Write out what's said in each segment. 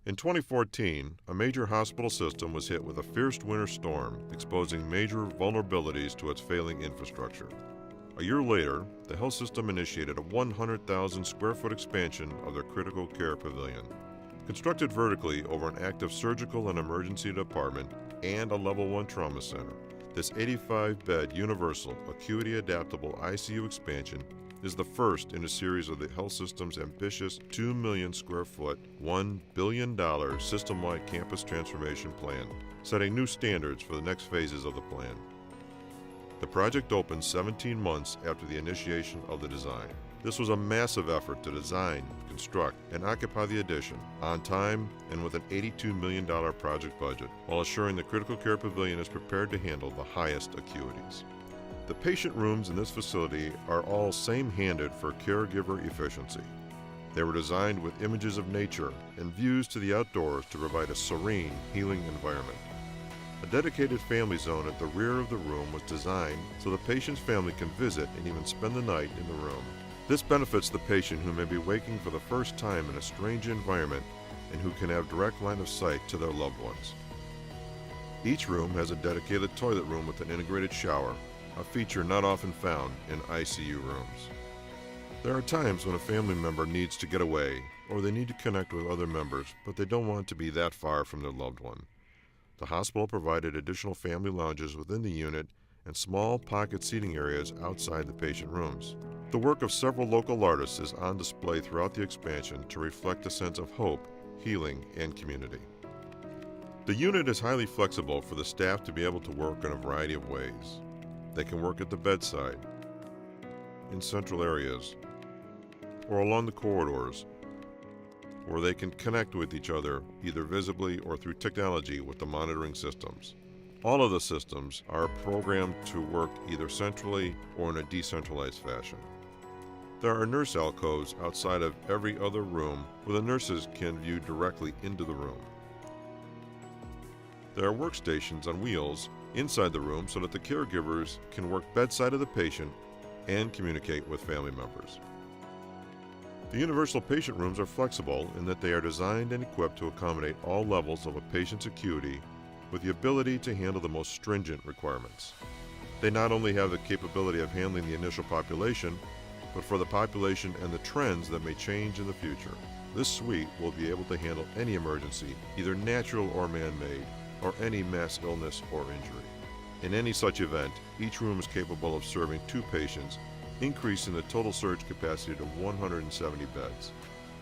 In 2014, a major hospital system was hit with a fierce winter storm, exposing major vulnerabilities to its failing infrastructure. A year later, the health system initiated a 100,000 square foot expansion of their critical care pavilion. Constructed vertically over an active surgical and emergency department and a level 1 trauma center, this 85-bed universal acuity adaptable ICU expansion is the first in a series of the health system's ambitious 2 million square foot, $1 billion system-wide campus transformation plan, setting new standards for the next phases of the plan. The project opened 17 months after the initiation of the design. This was a massive effort to design, construct, and occupy the addition on time and with an $82 million project budget, while assuring the critical care pavilion is prepared to handle the highest acuities. The patient rooms in this facility are all same-handed for caregiver efficiency. They were designed with images of nature and views to the outdoors to provide a serene, healing environment. A dedicated family zone at the rear of the room was designed so the patient's family can visit and even spend the night in the room. This benefits the patient who may be waking for the first time in a strange environment and who can have direct line of sight to their loved ones. Each room has a dedicated toilet room with an integrated shower, a feature not often found in ICU rooms. There are times when a family member needs to get away or they need to connect with other members, but they don't want to be that far from their loved one. The hospital provided additional family lounges within the unit and small pocket seating areas outside the patient rooms. The work of several local artists is on display throughout the expansion to reflect a sense of hope, healing, and community. The unit is highly flexible for the staff to be able to work in a variety of ways. They can work at the bedside, in central areas, or along the corridors, where they can connect with each other either visibly or through technology with the monitoring systems. All of the systems are programmed to work either centrally or in a decentralized fashion. There are nurse alcoves outside of every other room where the nurses can view directly into the room. There are workstations on wheels inside the room so that the caregivers can work bedside of the patient and communicate with family members. The universal patient rooms are flexible in that they are designed and equipped to accommodate all levels of a patient's acuity with the ability to handle the most stringent requirements. They not only have the capability of handling the initial population, but for the population and the trends that may change in the future. This suite will be able to handle any emergency, either natural or man-made, or any mass illness or injury. In any such event, each room is capable of serving 2 patients, increasing the total surge capacity to 170 beds.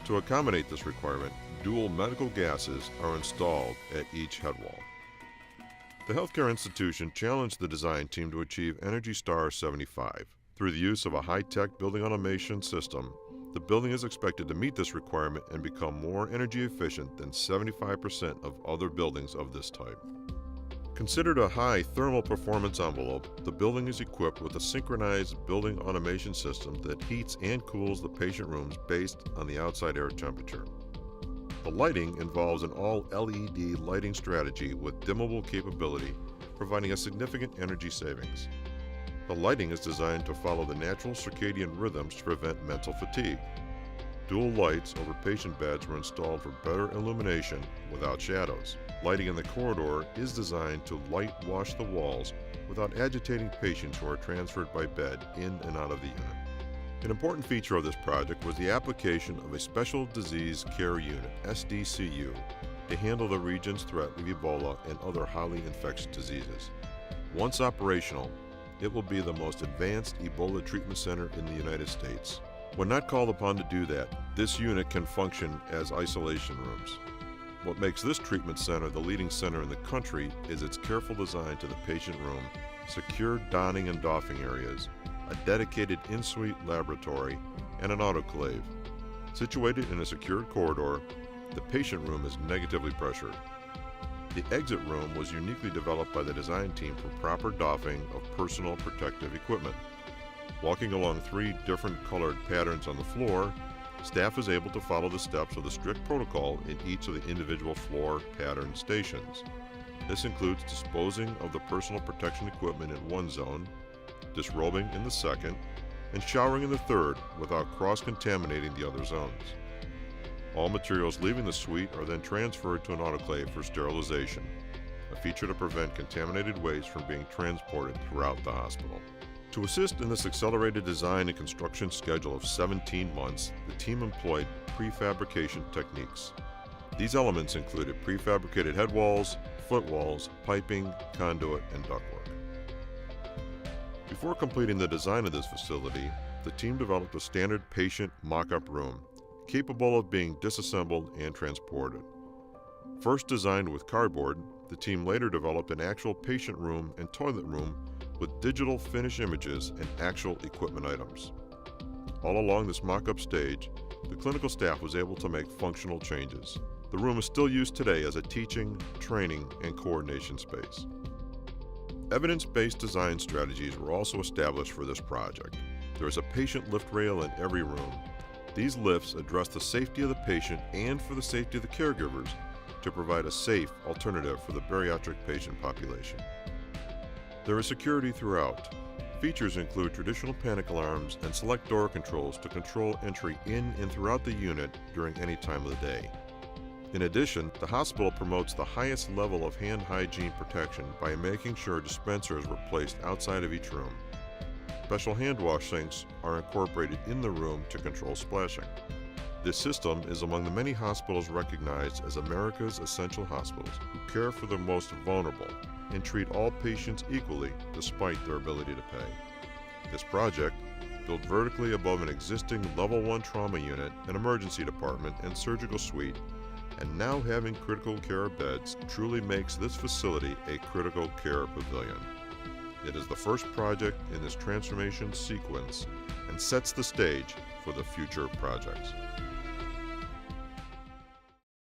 To accommodate this requirement, dual medical gases are installed at each head wall. The healthcare institution challenged the design team to achieve Energy Star 75. Through the use of a high-tech building automation system, the building is expected to meet this requirement and become more energy efficient than 75% of other buildings of this type. Considered a high thermal performance envelope, the building is equipped with a synchronized building automation system that heats and cools the patient rooms based on the outside air temperature. The lighting involves an all-LED lighting strategy with dimmable capability, providing a significant energy savings. The lighting is designed to follow the natural circadian rhythms to prevent mental fatigue. Dual lights over patient beds were installed for better illumination without shadows. Lighting in the corridor is designed to light wash the walls without agitating patients who are transferred by bed in and out of the unit. An important feature of this project was the application of a Special Disease Care Unit, SDCU, to handle the region's threat of Ebola and other highly infectious diseases. Once operational, it will be the most advanced Ebola treatment center in the United States. When not called upon to do that, this unit can function as isolation rooms. What makes this treatment center the leading center in the country is its careful design to the patient room, secure donning and doffing areas, a dedicated in-suite laboratory, and an autoclave. Situated in a secured corridor, the patient room is negatively pressured. The exit room was uniquely developed by the design team for proper doffing of personal protective equipment. Walking along 3 different colored patterns on the floor, staff is able to follow the steps of the strict protocol in each of the individual floor pattern stations. This includes disposing of the personal protection equipment in one zone, disrobing in the second, and showering in the third without cross-contaminating the other zones. All materials leaving the suite are then transferred to an autoclave for sterilization, a feature to prevent contaminated waste from being transported throughout the hospital. To assist in this accelerated design and construction schedule of 17 months, the team employed prefabrication techniques. These elements included prefabricated head walls, foot walls, piping, conduit, and ductwork. Before completing the design of this facility, the team developed a standard patient mock-up room, capable of being disassembled and transported. First designed with cardboard, the team later developed an actual patient room and toilet room with digital finish images and actual equipment items. All along this mock-up stage, the clinical staff was able to make functional changes. The room is still used today as a teaching, training, and coordination space. Evidence-based design strategies were also established for this project. There is a patient lift rail in every room. These lifts address the safety of the patient and for the safety of the caregivers to provide a safe alternative for the bariatric patient population. There is security throughout. Features include traditional panic alarms and select door controls to control entry in and throughout the unit during any time of the day. In addition, the hospital promotes the highest level of hand hygiene protection by making sure dispensers were placed outside of each room. Special hand wash sinks are incorporated in the room to control splashing. This system is among the many hospitals recognized as America's essential hospitals who care for the most vulnerable and treat all patients equally despite their ability to pay. This project, built vertically above an existing Level 1 trauma unit, an emergency department, and surgical suite, and now having critical care beds, truly makes this facility a critical care pavilion. It is the first project in this transformation sequence and sets the stage for the future projects.